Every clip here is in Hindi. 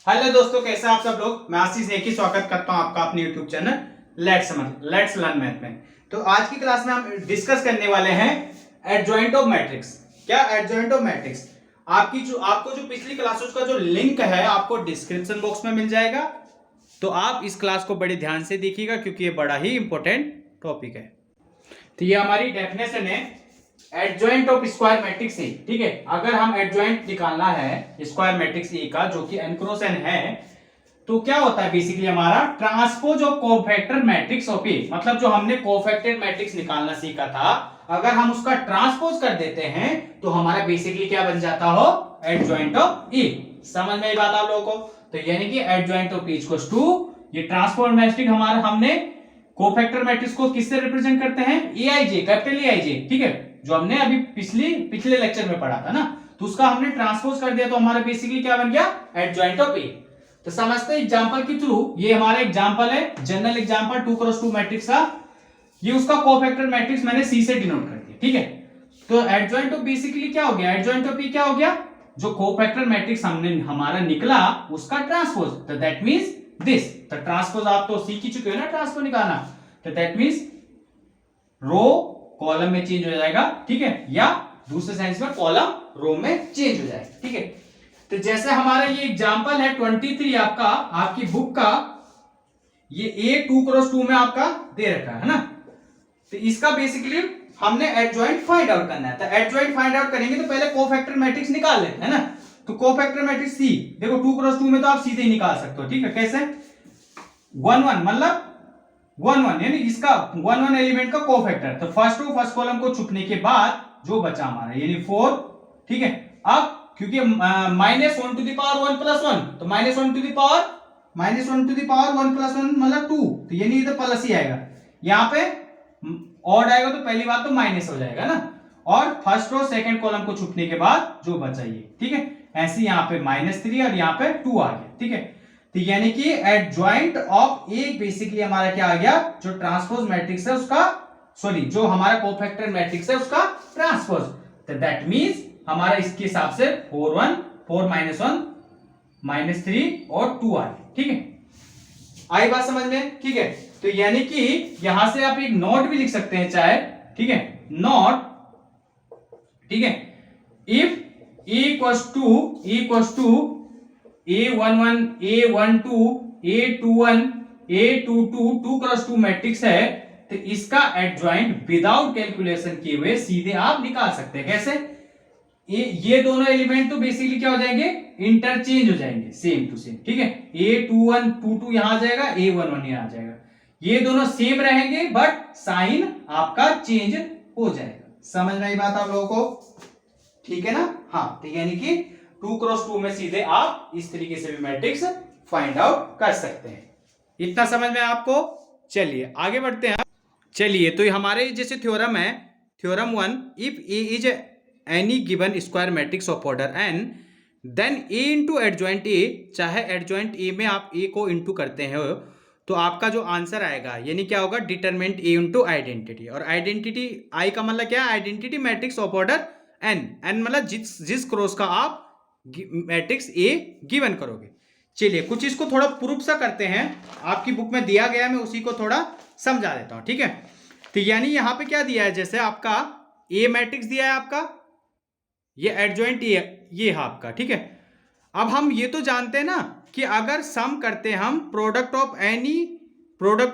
हेलो दोस्तों, कैसे आप सब लोग। मैं आशीष एक ही स्वागत करता हूं आपका अपने YouTube channel let's learn math में। तो आज की क्लास में हम डिस्कस करने वाले हैं एडजॉइंट ऑफ मैट्रिक्स। क्या एडजॉइंट ऑफ मैट्रिक्स? आपको जो पिछली क्लासेस का जो लिंक है आपको डिस्क्रिप्शन बॉक्स में मिल जाएगा। तो आप इस क्लास को बड़े ध्यान से देखिएगा क्योंकि ये बड़ा ही इंपॉर्टेंट टॉपिक है। तो ये हमारी डेफिनेशन है एडजॉइंट ऑफ स्क्वायर मैट्रिक्स ए। ठीक है, अगर हम एडजॉइंट निकालना है स्क्वायर मैट्रिक्स ए का जो कि n क्रॉस n है, तो क्या होता है बेसिकली हमारा transpose of cofactor matrix of A. मतलब जो हमने कोफैक्टर मैट्रिक्स निकालना सीखा था, अगर हम उसका ट्रांसपोज कर देते हैं तो हमारा बेसिकली क्या बन जाता हो, एडजॉइंट ऑफ ए। समझ में आई बात आप लोगों को? तो यानी कि adjoint of A equals to, ये ट्रांसपोज मैट्रिक्स हमारा हमने कोफैक्टर मैट्रिक्स को किससे रिप्रेजेंट करते हैं, एआईजे, कैपिटल एआईजे। ठीक है, जो हमने अभी पिछले लेक्चर में पढ़ा था ना, तो उसका हमने ट्रांसपोज कर दिया तो हमारा बेसिकली क्या बन गया, एडजॉइंट ऑफ ए। तो समझते एग्जांपल के थ्रू। ये हमारा एग्जांपल है, जनरल एग्जांपल 2x2 मैट्रिक्स का। ये उसका कोफैक्टर मैट्रिक्स मैंने सी से डिनोट कर दिया। ठीक है, तो एडजॉइंट ऑफ बेसिकली क्या हो गया, एडजॉइंट ऑफ ए क्या हो गया, जो कोफैक्टर मैट्रिक्स हमने हमारा निकला उसका ट्रांसपोज। तो दैट मींस दिस। तो ट्रांसपोज आप तो सीख ही चुके हो ना ट्रांसपोज निकालना। तो दैट मींस रो कॉलम में चेंज हो जाएगा। ठीक है, या दूसरे सेंस में कॉलम रो में चेंज हो जाएगा। ठीक है, तो जैसे हमारा ये एग्जांपल है 23 आपका, आपकी बुक का ये ए 2x2 में आपका दे रखा है ना। तो इसका बेसिकली हमने एडजॉइंट फाइंड आउट करना है। तो एडजॉइंट फाइंड आउट करेंगे तो पहले कोफैक्टर मैट्रिक्स निकाल लेते हैं ना। तो कोफैक्टर मैट्रिक्स सी, देखो 2x2 में तो आप सीधे ही निकाल सकते हो। ठीक है, कैसे 1 1 मतलब 1 1 यानी इसका 1 1 एलिमेंट का कोफैक्टर। तो फर्स्ट कॉलम को छुपने के बाद जो बचा हमारा यानी 4। ठीक है, अब क्योंकि -1 टू द पावर 1 प्लस 1, तो -1 टू द पावर 1 प्लस 1 मतलब 2, तो यानी इधर प्लस ही आएगा। यहां पे ऑड आएगा तो पहली बात तो माइनस हो जाएगा ना, और फर्स्ट रो सेकंड कॉलम को छुपने के बाद जो बचा ये। ठीक है, ऐसे यहां पे -3 और यहां पे 2 आ गया। ठीक है, तो यानी कि एडजॉइंट ऑफ ए बेसिकली हमारा क्या आ गया, जो ट्रांसपोज मैट्रिक्स है उसका, सॉरी जो हमारा कोफैक्टर मैट्रिक्स है उसका ट्रांसपोज। तो दैट मींस हमारा इसके हिसाब से 4 1 4 -1 -3 और 2 आ गया। ठीक है, आई बात समझ में? ठीक है, तो यानी कि यहां से आप एक नोट भी लिख सकते हैं चाहे। ठीक है, नोट। ठीक है, if equals to A11 A12 A21 A22 2x2 matrix है, तो इसका एडजॉइंट विदाउट कैलकुलेशन किए हुए सीधे आप निकाल सकते हैं। कैसे? ये दोनों एलिमेंट तो बेसिकली क्या हो जाएंगे, इंटरचेंज हो जाएंगे, सेम टू सेम। ठीक है, A21 22 यहां आ जाएगा, A11 यहां आ जाएगा, ये दोनों सेम रहेंगे बट साइन आपका चेंज हो जाएगा। समझ में आई बात आप लोगों को? ठीक है ना? हाँ, तो यानी कि 2x2 में सीधे आप इस तरीके से भी मैट्रिक्स फाइंड आउट कर सकते हैं। इतना समझ में आपको? चलिए आगे बढ़ते हैं। चलिए, तो हमारे जैसे थ्योरम है, theorem 1, if A is any given square matrix of order n, then a into adjoint A, चाहे एडजॉइंट ए में आप a को इंटू करते हो तो आपका जो आंसर आएगा यानी क्या होगा, डिटरमिनेंट a इंटू आइडेंटिटी। और आइडेंटिटी आई का मतलब क्या है, identity matrix of order n मतलब जिस क्रॉस का आप मैट्रिक्स ए गिवन करोगे। चलिए कुछ इसको थोड़ा प्रूफ सा करते हैं, आपकी बुक में दिया गया है, मैं उसी को थोड़ा समझा देता हूं। ठीक है, तो यानी यहां पे क्या दिया है, जैसे आपका ए मैट्रिक्स दिया है आपका, ये एडजॉइंट ये है आपका। ठीक है, अब हम ये तो जानते हैं ना कि अगर सम करते हैं हम product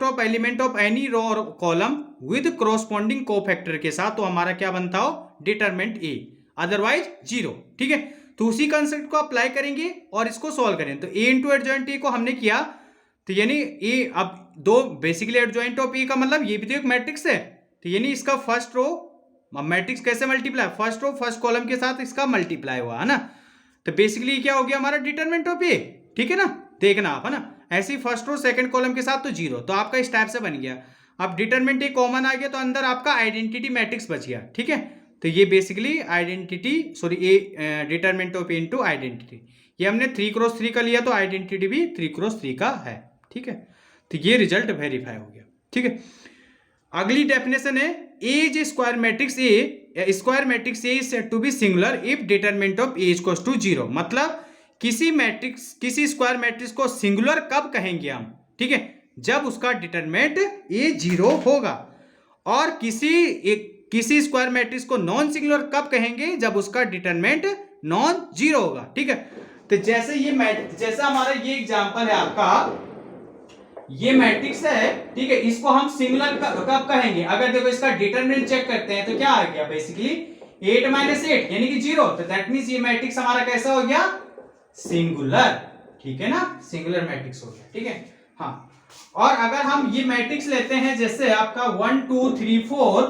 of element of any row और कॉलम विद कॉरस्पॉन्डिंग कोफैक्टर के साथ, तो हमारा क्या बनता हो, डिटरमिनेंट ए, अदरवाइज 0। ठीक है, तो उसी कंसेप्ट को अप्लाई करेंगे और इसको सॉल्व करें। तो ए इंटू एडजॉइंट ए को हमने किया, तो यानी ए, अब दो बेसिकली एडजॉइंट ऑफ ए का मतलब ये भी तो एक मैट्रिक्स है, तो यानी इसका फर्स्ट रो मैट्रिक्स कैसे multiply, first row first column के साथ इसका मल्टीप्लाई हुआ है ना, तो बेसिकली क्या हो गया हमारा डिटरमिनेंट ऑफ ए। ठीक है ना, देखना आप, है ना, ऐसे ही फर्स्ट रो सेकंड कॉलम के साथ तो 0, तो आपका इस टाइप से बन गया। अब डिटरमिनेंट ए कॉमन आ गया तो अंदर आपका आइडेंटिटी मैट्रिक्स बच गया। ठीक है, तो ये basically identity, sorry A determinant of A into identity, ये हमने 3x3 का लिया तो आइडेंटिटी भी 3x3 का है। ठीक है, तो ये रिजल्ट वेरीफाई हो गया। ठीक है, अगली डेफिनेशन है A is square matrix A, square matrix A is said to be singular if determinant of A equals to 0। मतलब किसी मैट्रिक्स, किसी स्क्वायर मैट्रिक्स को सिंगुलर कब कहेंगे हम, ठीक है, जब उसका डिटरमिनेंट ए 0 होगा। और किसी स्क्वायर मैट्रिक्स को नॉन सिंगुलर कब कहेंगे, जब उसका डिटरमिनेंट नॉन 0 होगा, ठीक है। तो जैसा हमारा ये एग्जांपल है आपका, ये मैट्रिक्स है, ठीक है, इसको हम सिंगुलर कब कहेंगे, अगर देखो इसका डिटरमिनेंट चेक करते हैं तो क्या आ गया, बेसिकली 8 - 8 यानी कि 0। तो दैट मींस ये मैट्रिक्स हमारा कैसा हो गया, सिंगुलर, ठीक है ना, सिंगुलर मैट्रिक्स हो गया, ठीक है। हाँ, और अगर हम ये मैट्रिक्स लेते हैं जैसे आपका 1 2 3 4,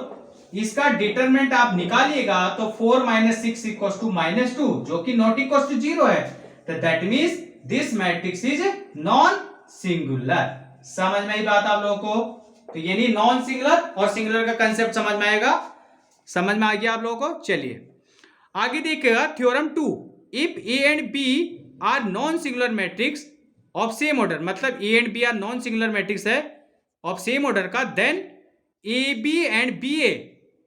इसका डिटरमिनेंट आप निकालिएगा तो 4 - 6 = -2, जो कि नॉट इक्वल टू 0 है। तो that means this matrix is non singular. समझ में आई बात आप लोगों को? तो यानी नॉन सिंगुलर और सिंगुलर का कंसेप्ट समझ में आएगा, समझ में आ गया आप लोगों को। चलिए आगे देखिएगा, theorem 2, if A and B are non singular matrix of same order, मतलब A and B are non singular matrix है ऑफ सेम ऑर्डर का, then A B and B A,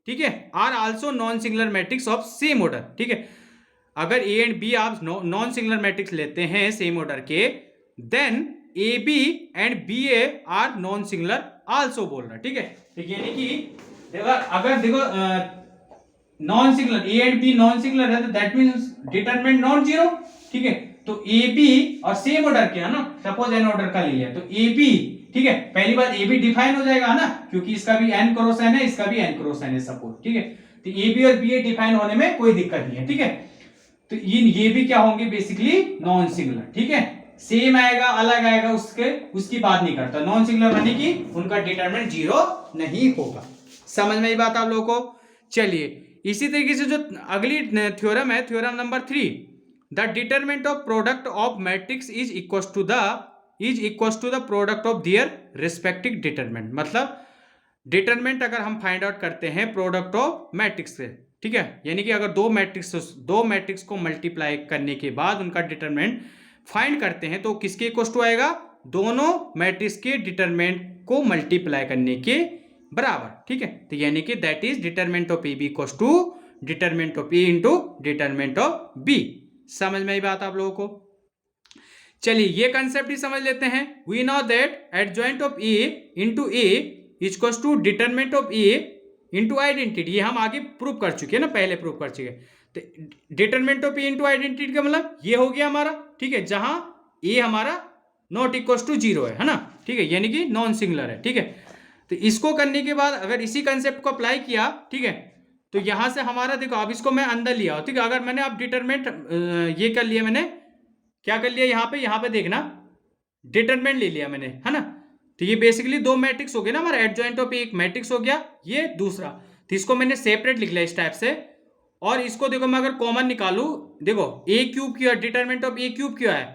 ठीक है, are also non singular matrix of same order, ठीक है। अगर ए एंड बी आप नॉन सिंगुलर मैट्रिक्स लेते हैं सेम ऑर्डर के, then A B and B A are non singular also बोल रहा है, ठीक है। तो यानी कि अगर देखो non singular, A and B non singular है तो दैट मींस डिटरमिनेंट नॉन 0, ठीक है। तो ए बी और सेम ऑर्डर के है ना, सपोज एन ऑर्डर का ले लिया तो ए बी, ठीक है, पहली बात ए बी डिफाइन हो जाएगा ना, क्योंकि इसका भी एन क्रॉस एन है, इसका भी एन क्रॉस एन है सपोज, ठीक है। तो ए बी और बी ए डिफाइन होने में कोई दिक्कत नहीं है, ठीक है। तो ये भी क्या होंगे, बेसिकली नॉन सिंगुलर, ठीक है। सेम आएगा अलग आएगा उसकी बात नहीं करता, नॉन सिंगुलर यानी कि उनका डिटरमिनेंट 0 नहीं होगा। समझ में ये बात आप लोगों को? चलिए इसी तरीके से जो अगली थ्योरम है, theorem number 3, the determinant of product of matrix is equal to the product of their respective determinant. मतलब डिटरमिनेंट अगर हम फाइंड आउट करते हैं प्रोडक्ट ऑफ मैट्रिक्स से, ठीक है, यानी कि अगर दो मैट्रिक्स को मल्टीप्लाई करने के बाद उनका डिटरमिनेंट फाइंड करते हैं तो किसके इक्वल टू आएगा, दोनों मैट्रिक्स के डिटरमिनेंट को मल्टीप्लाई करने के बराबर, ठीक है। तो यानी कि that is determinant of A B equal to determinant of A into determinant of B. समझ में आई बात आप लोगों को? चलिए ये कंसेप्ट ही समझ लेते हैं। We know that adjoint of A into A equal to determinant of A into identity, ये हम आगे प्रूव कर चुके हैं ना, पहले प्रूव कर चुके हैं। तो determinant of A into identity का मतलब ये हो गया हमारा, ठीक है, जहां ए हमारा नॉट इक्वल टू 0 है ना, ठीक है, यानी कि नॉन सिंगुलर है, ठीक है। तो इसको करने के बाद अगर इसी कंसेप्ट को अप्लाई किया, ठीक है, तो यहां से हमारा देखो, अब इसको मैं अंदर लिया, ठीक है, अगर मैंने अब डिटरमिनेंट ये कर लिया, मैंने क्या कर लिया, यहाँ पे देखना डिटरमिनेंट ले लिया मैंने, है ना। तो ये बेसिकली दो मैट्रिक्स हो गए ना हमारा, एडजॉइंट ऑफ एक मैट्रिक्स हो गया, ये दूसरा, तो इसको मैंने सेपरेट लिख लिया इस टाइप से। और इसको देखो मैं अगर कॉमन निकालू, देखो ए क्यूब क्यों है, डिटरमिनेंट ऑफ ए क्यूब क्यों है,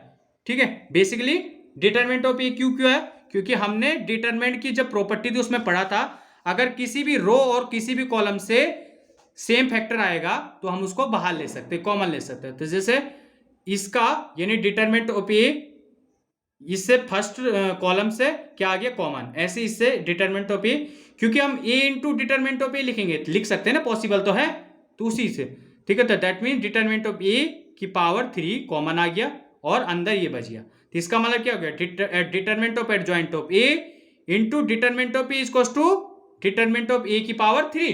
ठीक है, basically determinant of A cube क्यों है, क्योंकि हमने डिटरमिनेंट की जब प्रॉपर्टी थी उसमें पढ़ा था, अगर किसी भी रो और किसी भी कॉलम से सेम फैक्टर आएगा तो हम उसको बाहर ले सकते हैं, कॉमन ले सकते हैं। तो जैसे इसका यानी डिटरमिनेंट ऑफ ए, इससे फर्स्ट कॉलम से क्या आ गया, कॉमन, ऐसे इससे डिटरमिनेंट ऑफ ए, क्योंकि हम ए इंटू डिटरमिनेंट ऑफ ए लिखेंगे, लिख सकते हैं ना, पॉसिबल तो है, तो उसी से, ठीक है। तो that mean determinant of A की पावर 3 कॉमन आ गया और अंदर ये बच गया। तो इसका मतलब क्या हो गया, determinant of adjoint of A into determinant of A equals to determinant of A की पावर 3।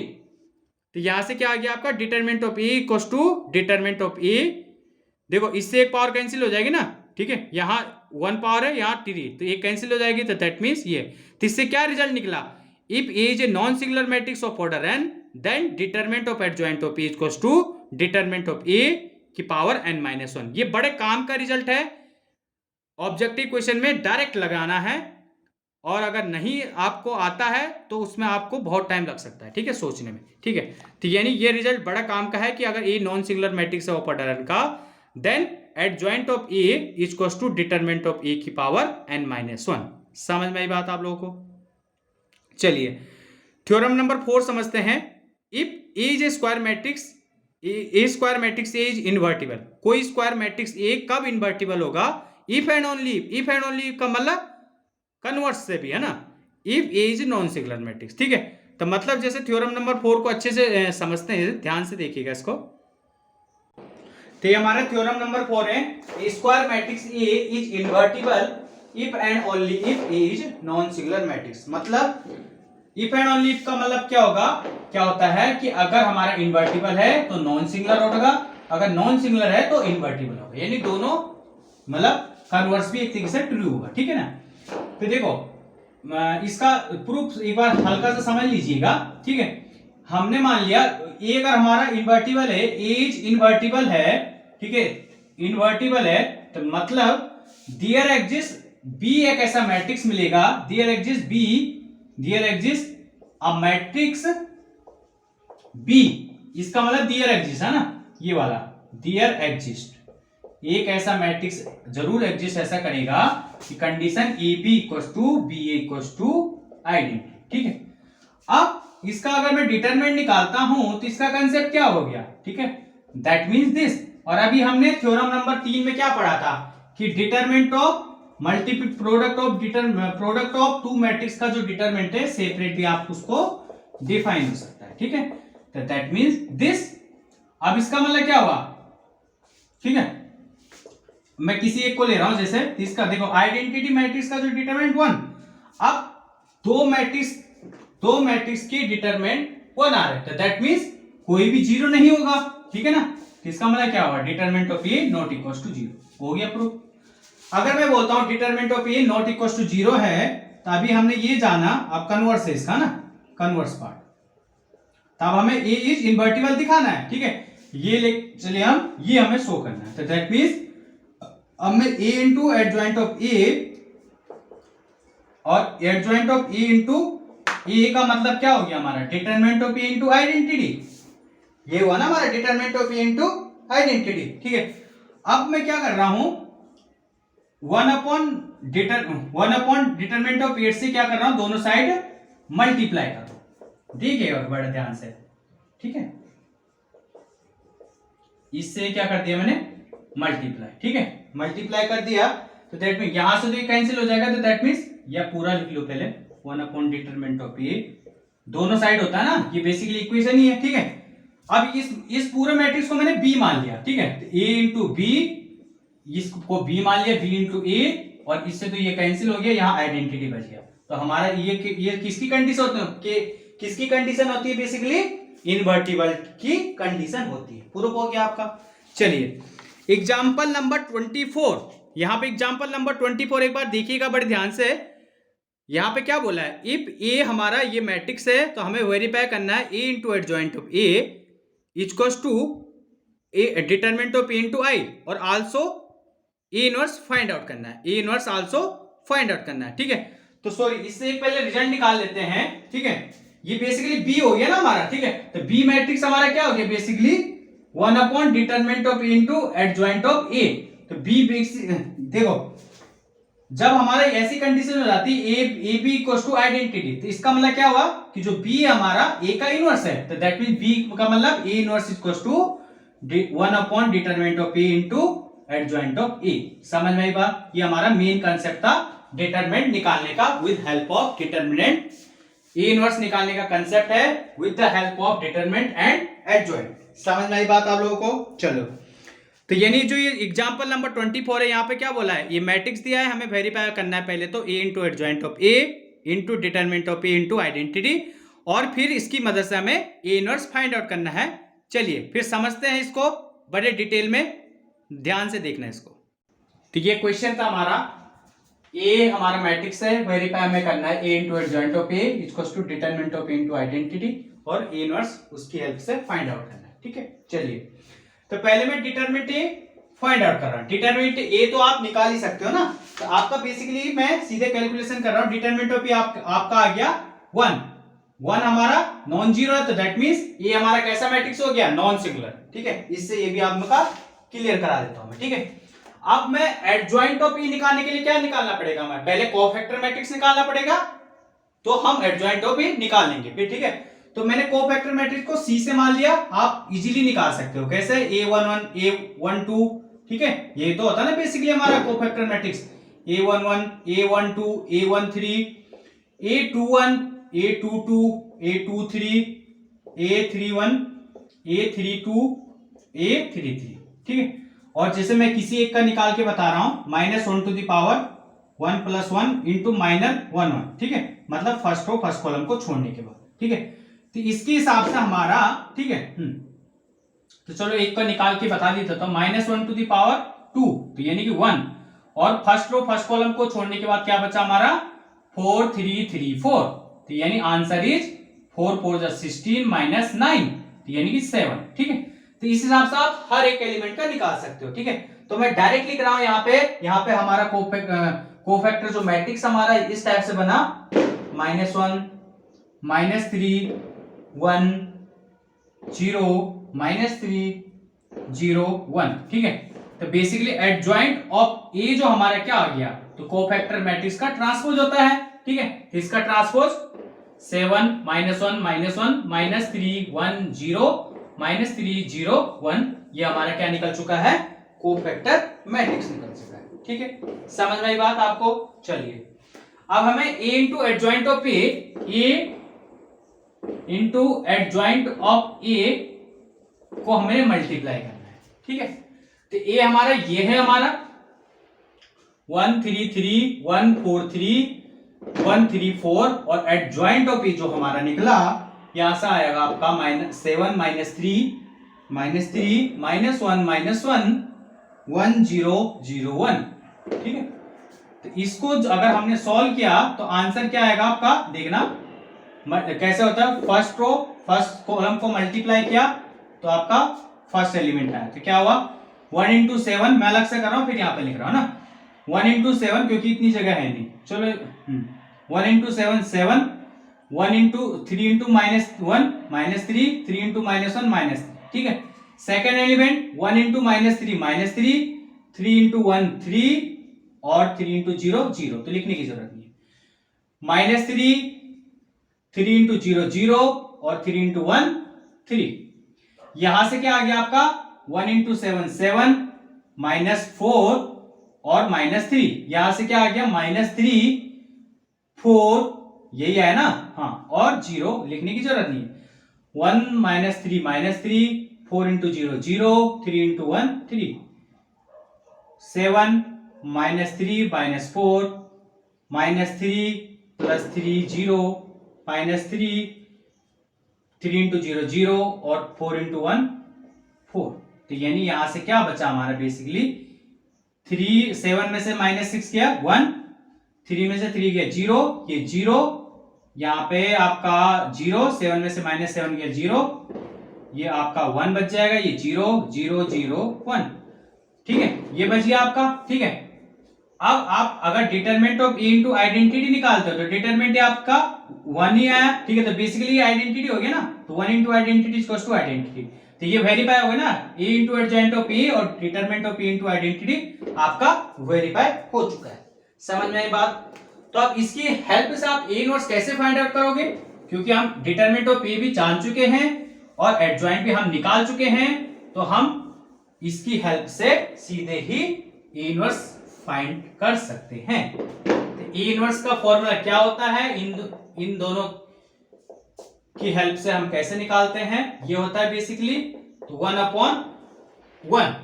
तो यहां से क्या आ गया आपका, determinant of A equals to determinant of A, देखो इससे एक पावर कैंसिल हो जाएगी ना, ठीक है, यहाँ 1 पावर है, यहाँ 3, तो एक कैंसिल हो जाएगी, तो दैट मीन्स ये। तो इससे क्या रिजल्ट निकला, if A is a non singular matrix of order n, then determinant of adjoint of A equals to determinant of A की पावर n-1। ये बड़े काम का रिजल्ट है, ऑब्जेक्टिव क्वेश्चन में डायरेक्ट लगाना है, और अगर नहीं आपको आता है तो उसमें आपको बहुत टाइम लग सकता है, ठीक है, सोचने में, ठीक है। तो यानी ये रिजल्ट बड़ा काम का है कि अगर A non singular matrix of order n का, then adjoint of A equals to determinant of A की पावर n-1। समझ में आई बात आप लोगों को? चलिए थ्योरम नंबर 4 समझते हैं। If A is A square matrix, A square matrix A is invertible, कोई स्क्वायर मैट्रिक्स ए कब इनवर्टिबल होगा, इफ एंड ओनली का मतलब कन्वर्स से भी है ना, if A is non singular matrix, ठीक है। तो मतलब जैसे थ्योरम नंबर 4 को अच्छे से समझते हैं, ध्यान से देखिएगा इसको। तो ये हमारा थ्योरम नंबर 4 है, A square matrix A is invertible if and only if A is non singular matrix. मतलब इफ एंड ओनली इफ का मतलब क्या होगा, क्या होता है कि अगर हमारा इन्वर्टिबल है तो नॉन सिंगुलर होगा, अगर नॉन सिंगुलर है तो इन्वर्टिबल होगा, यानी दोनों मतलब कन्वर्स भी एक तरीके से ट्रू होगा, ठीक है ना। तो देखो इसका प्रूफ एक बार हल्का सा समझ लीजिएगा, ठीक है। हमने मान लिया ए अगर हमारा इन्वर्टिबल है, ए इज इन्वर्टिबल है, ठीक है, इन्वर्टिबल है, तो मतलब देयर एग्जिस्ट बी एक ऐसा मैट्रिक्स मिलेगा, there exist B, there exist a matrix B, इसका मतलब देयर एग्जिस्ट है ना, ये वाला देयर एग्जिस्ट एक ऐसा मैट्रिक्स जरूर एग्जिस्ट ऐसा करेगा कि condition A B equals to B A equals to identity, ठीक है। अब इसका अगर मैं डिटरमिनेंट निकालता हूं तो इसका कंसेप्ट क्या हो गया, ठीक है, दैट मींस दिस। और अभी हमने थ्योरम नंबर 3 में क्या पढ़ा था कि determinant of multiple product of two matrix का जो डिटरमिनेंट है सेपरेटली आप उसको डिफाइन हो सकता है, ठीक है। तो दैट मींस दिस। अब इसका मतलब क्या हुआ, ठीक है, मैं किसी एक को ले रहा हूं, जैसे इसका देखो आइडेंटिटी मैट्रिक्स का जो डिटरमिनेंट 1, अब दो मैट्रिक्स की डिटरमिनेंट 1 आ रहा है, तो दैट मींस कोई भी जीरो नहीं होगा, ठीक है ना। तो इसका मतलब क्या हुआ, determinant of A not equals to zero, हो गया प्रूफ। अगर मैं बोलता हूं determinant of A not equals to zero है, तो अभी हमने ये जाना, अब कन्वर्स है इसका ना, कन्वर्स पार्ट, तब हमें ए इज इन्वर्टिबल दिखाना है, ठीक है, ये ले चलिए हम ये हमें शो करना है। तो दैट मींस अब मैं ए इंटू एडजॉइंट ऑफ ए, और एडजॉइंट ऑफ ए इंटू ए का मतलब क्या हो गया हमारा, determinant of A into identity, ये हुआ ना हमारा determinant of A into identity, ठीक है। अब मैं क्या कर रहा हूं, वन अपॉन डिटरमिनेंट ऑफ ए से क्या कर रहा हूं, दोनों साइड मल्टीप्लाई कर दो, देखिएगा बड़े ध्यान से, ठीक है। इससे क्या कर दिया मैंने, मल्टीप्लाई, ठीक है, मल्टीप्लाई कर दिया, तो दैट मीन यहां से तो ये कैंसिल हो जाएगा, तो दैट मीन्स या पूरा लिख लो पहले, वन अपॉन डिटरमिनेंट ऑफ ए, दोनों साइड होता है ना, ये बेसिकली इक्वेशन ही है, ठीक है। अब इस पूरे मैट्रिक्स को मैंने बी मान लिया, ठीक है, तो ए इंटू बी, इसको बी मान लिया, बी इंटू ए, और इससे तो ये कैंसिल हो गया, यहाँ आइडेंटिटी बच गया। तो हमारा ये किसकी कंडीशन होती है, किसकी कंडीशन होती है, बेसिकली इन्वर्टिबल की कंडीशन होती है। प्रूफ हो गया आपका। चलिए एग्जाम्पल नंबर 24, यहां पे एग्जाम्पल नंबर 24 एक बार देखिएगा बड़े ध्यान से। यहां पे क्या बोला है, इफ ए हमारा ये मैट्रिक्स है तो हमें वेरीफाई करना है A into adjoint of A equals to A determinant of A into I, और also A inverse find out करना है, A inverse also find out करना है, ठीक है। तो सॉरी, इससे एक पहले रिजल्ट निकाल लेते हैं, ठीक है। ये बेसिकली बी हो गया ना हमारा, ठीक है, तो बी मैट्रिक्स हमारा क्या हो गया, basically one upon determinant of A into adjoint of A. तो बी देखो, जब हमारा ऐसी कंडीशन हो जाती है A B equals to identity, तो इसका मतलब क्या हुआ कि जो बी हमारा ए का इनवर्स है, तो दैट मींस बी का मतलब A inverse equals to one upon determinant of A into adjoint of A. समझ में आई बात, ये हमारा मेन कंसेप्ट था डिटरमिनेंट निकालने का with help of determinant, A inverse निकालने का कंसेप्ट है with the help of determinant and adjoint. समझ में आई बात आप लोगों को। चलो, तो यानी जो ये एग्जांपल नंबर 24 है, यहाँ पे क्या बोला है, ये मैट्रिक्स दिया है, हमें वेरीफाई करना है पहले तो A into adjoint of A into determinant of A into identity, और फिर इसकी मदद से हमें ए इनवर्स फाइंड आउट करना है। चलिए फिर समझते हैं इसको बड़े डिटेल में, ध्यान से देखना है इसको। तो ये क्वेश्चन था हमारा, ए हमारा मैट्रिक्स है, वेरीफाई हमें करना है A into adjoint of A equals to determinant of A into identity, और ए इनवर्स उसकी हेल्प से फाइंड आउट करना है, ठीक है। चलिए, तो पहले मैं डिटरमिनेंट ए फाइंड आउट कर रहा हूं। डिटरमिनेंट ए तो आप निकाल ही सकते हो ना, तो आपका बेसिकली मैं सीधे कैलकुलेशन कर रहा हूं। डिटरमिनेंट ऑफ ए आपका आ गया 1 हमारा नॉन जीरो है, तो दैट मींस ए हमारा कैसा मैट्रिक्स हो गया, नॉन सिंगुलर, ठीक है। इससे ये भी आपका क्लियर करा देता हूं मैं, ठीक है। अब मैं एडजॉइंट ऑफ ए निकालने के लिए क्या निकालना पड़ेगा, मैं पहले कोफैक्टर मैट्रिक्स निकालना पड़ेगा, तो हम एडजॉइंट ऑफ ए निकाल लेंगे फिर, ठीक है। तो मैंने कोफैक्टर मैट्रिक्स को सी से मान लिया, आप इजीली निकाल सकते हो, कैसे, A11 A12, ठीक है, ये तो होता है ना बेसिकली हमारा cofactor matrix, A11 A12 A13 A21 A22 A23 A31 A32 A33, ठीक है। और जैसे मैं किसी एक का निकाल के बता रहा हूं, -1 टू द पावर 1 + 1 इंटू -1, ठीक है, मतलब फर्स्ट रो फर्स्ट कॉलम को छोड़ने के बाद, ठीक है। तो इसके हिसाब से हमारा, ठीक है, तो चलो एक का निकाल के बता देता था, -1 टू द पावर 2, तो यानी कि 1, और फर्स्ट रो फर्स्ट कॉलम को छोड़ने के बाद क्या बचा हमारा 4 3 3 4, तो यानी आंसर इज 4 4 16 -9, तो यानी कि 7, ठीक है। तो इस हिसाब से आप हर एक एलिमेंट का निकाल सकते हो, ठीक है। तो मैं डायरेक्ट लिख रहा हूं यहाँ पे हमारा कोफैक्टर जो मैट्रिक्स हमारा इस टाइप से बना, -1 -3 1 0 -3 0 1, ठीक है। तो बेसिकली एडजॉइंट ऑफ ए जो हमारा क्या आ गया, तो कोफैक्टर मैट्रिक्स का ट्रांसपोज होता है, ठीक है। तो इसका ट्रांसपोज 7 -1 -1 -3 1 0 -3 0 1, ये हमारा क्या निकल चुका है, कोफैक्टर मैट्रिक्स निकल चुका है, ठीक है। समझ में आई बात आपको? चलिए अब हमें A into adjoint of A into adjoint of A को हमें मल्टीप्लाई करना है, ठीक है। तो ए हमारा ये है हमारा 1 3 3 1 4 3 1 3 4, और एडजॉइंट ऑफ ए जो हमारा निकला यहां से आएगा आपका -7 -3 -3 -1 -1 1 0 0 1, ठीक है। तो इसको अगर हमने सॉल्व किया तो आंसर क्या आएगा आपका, देखना कैसे होता है। फर्स्ट रो फर्स्ट कॉलम को मल्टीप्लाई किया तो आपका फर्स्ट एलिमेंट आया, तो क्या हुआ 1 × 7, मैं अलग से कर रहा हूं फिर यहां पे लिख रहा हूं ना, 1 × 7 क्योंकि इतनी जगह है नहीं, चलो 1 × 7 7, 1 × 3 × -1 -3 3 × -1 -3, ठीक है। सेकेंड एलिमेंट 1 × -3 -3 3 × 1 3 और 3 × 0 0, तो लिखने की जरूरत नहीं है। -3 3 × 0 0 और 3 × 1 3, यहां से क्या आ गया आपका 1 × 7 7 -4 और -3, यहां से क्या आ गया -3 4, यही है ना, हाँ, और 0 लिखने की जरूरत नहीं है। 1 -3 -3 4 × 0 0 3 × 1 3, 7 -3 -4 -3 + 3 0 -3 3 × 0 0 और 4 × 1 4, तो यानी यहां से क्या बचा हमारा बेसिकली 3 7 में से -6 गया 1, 3 में से 3 गया 0, ये 0, यहाँ पे आपका 0, 7 में से -7 गया 0, ये आपका 1 बच जाएगा, ये 0 0 0 1, ठीक है, ये बच गया आपका, ठीक है। अब आप अगर determinant of A into identity निकालते हो तो डिटरमिनेंट आपका 1 ही आया, ठीक है। तो बेसिकली ये आइडेंटिटी हो गया ना, तो 1 × आइडेंटिटी इक्वल्स टू आइडेंटिटी, तो ये वेरीफाई हो गया ना, ए इंटू एडजॉइंट ऑफ ए और determinant of A into identity आपका वेरीफाई हो चुका है। समझ में आई बात? तो अब इसकी हेल्प से आप ए इनवर्स कैसे फाइंड आउट करोगे, क्योंकि हम डिटरमिनेंट ऑफ ए भी जान चुके हैं और एडजॉइंट भी हम निकाल चुके हैं, तो हम इसकी हेल्प से सीधे ही ए इनवर्स फाइंड कर सकते हैं। तो ए इनवर्स का फॉर्मूला क्या होता है, इन दोनों की हेल्प से हम कैसे निकालते हैं, ये होता है बेसिकली 1/1,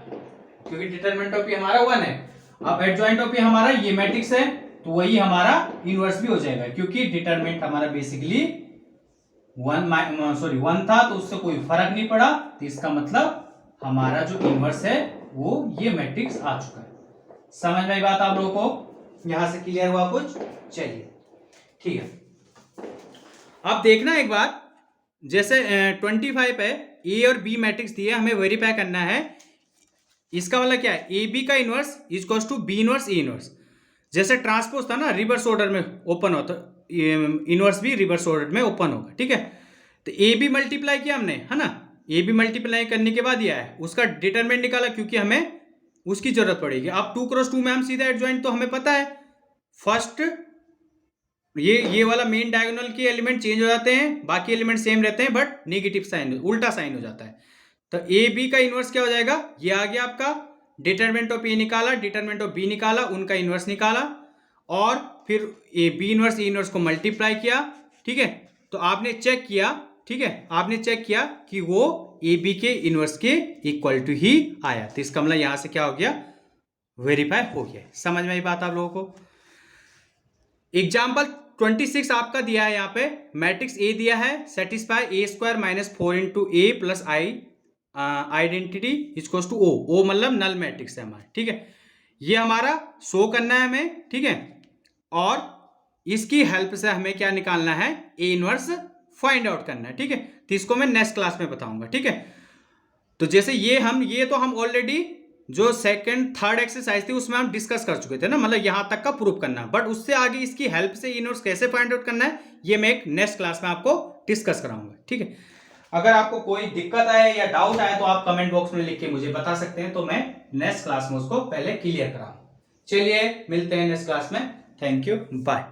क्योंकि डिटरमिनेंट ऑफ ए हमारा 1 है। अब एडजॉइंट ऑफ ए हमारा ये मैट्रिक्स है, तो वही हमारा इनवर्स भी हो जाएगा, क्योंकि डिटरमिनेंट हमारा बेसिकली 1 था, तो उससे कोई फर्क नहीं पड़ा, तो इसका मतलब हमारा जो इनवर्स है वो ये मैट्रिक्स आ चुका है। समझ में आई बात आप लोगों को? यहां से क्लियर हुआ कुछ? चलिए ठीक है। अब देखना एक बार, जैसे 25 है, ए और बी मैट्रिक्स दिए, हमें वेरीफाई करना है, इसका मतलब क्या है, ए बी का inverse equals to B inverse A inverse. जैसे ट्रांसपोज था ना, रिवर्स ऑर्डर में ओपन होता, इनवर्स भी रिवर्स ऑर्डर में ओपन होगा, ठीक है। तो ए बी मल्टीप्लाई किया हमने, है ना, ए बी मल्टीप्लाई करने के बाद यह है, उसका डिटरमिनेंट निकाला, क्योंकि हमें उसकी जरूरत पड़ेगी। अब 2 × 2 में हम सीधा एडजॉइंट, तो हमें पता है फर्स्ट ये वाला मेन डायगोनल के एलिमेंट चेंज हो जाते हैं, बाकी एलिमेंट सेम रहते हैं, बट नेगेटिव साइन, उल्टा साइन हो जाता है। तो ए बी का इनवर्स क्या हो जाएगा, ये आ गया आपका, डिटरमिनेंट ऑफ ए निकाला, डिटरमिनेंट ऑफ बी निकाला, उनका इनवर्स निकाला, और फिर A B inverse A inverse को मल्टीप्लाई किया, ठीक है। तो आपने चेक किया, ठीक है, आपने चेक किया कि वो ए बी के इनवर्स के इक्वल टू ही आया, तो इसका मतलब यहां से क्या हो गया, वेरीफाई हो गया। समझ में आई बात आप लोगों को। एग्जाम्पल 26 आपका दिया है, यहाँ पे मैट्रिक्स ए दिया है, सेटिस्फाई ए स्क्वायर माइनस 4 इंटू ए प्लस आई आइडेंटिटी इक्वल्स टू ओ। ओ मतलब नल मैट्रिक्स है हमारा, ठीक है, ये हमारा शो करना है हमें, ठीक है, और इसकी हेल्प से हमें क्या निकालना है, ए इनवर्स फाइंड आउट करना है, ठीक है। तो इसको मैं नेक्स्ट क्लास में बताऊंगा, ठीक है। तो जैसे ये तो हम ऑलरेडी जो सेकंड थर्ड एक्सरसाइज थी उसमें हम डिस्कस कर चुके थे ना, मतलब यहां तक का प्रूफ करना, बट उससे आगे इसकी हेल्प से इनवर्स कैसे फाइंड आउट करना है ये मैं एक नेक्स्ट क्लास में आपको डिस्कस कराऊंगा, ठीक है। अगर आपको कोई दिक्कत आए या डाउट आए तो आप कमेंट बॉक्स में लिख के मुझे बता सकते हैं, तो मैं नेक्स्ट क्लास में उसको पहले क्लियर कराऊंगा। चलिए मिलते हैं नेक्स्ट क्लास में, थैंक यू, बाय।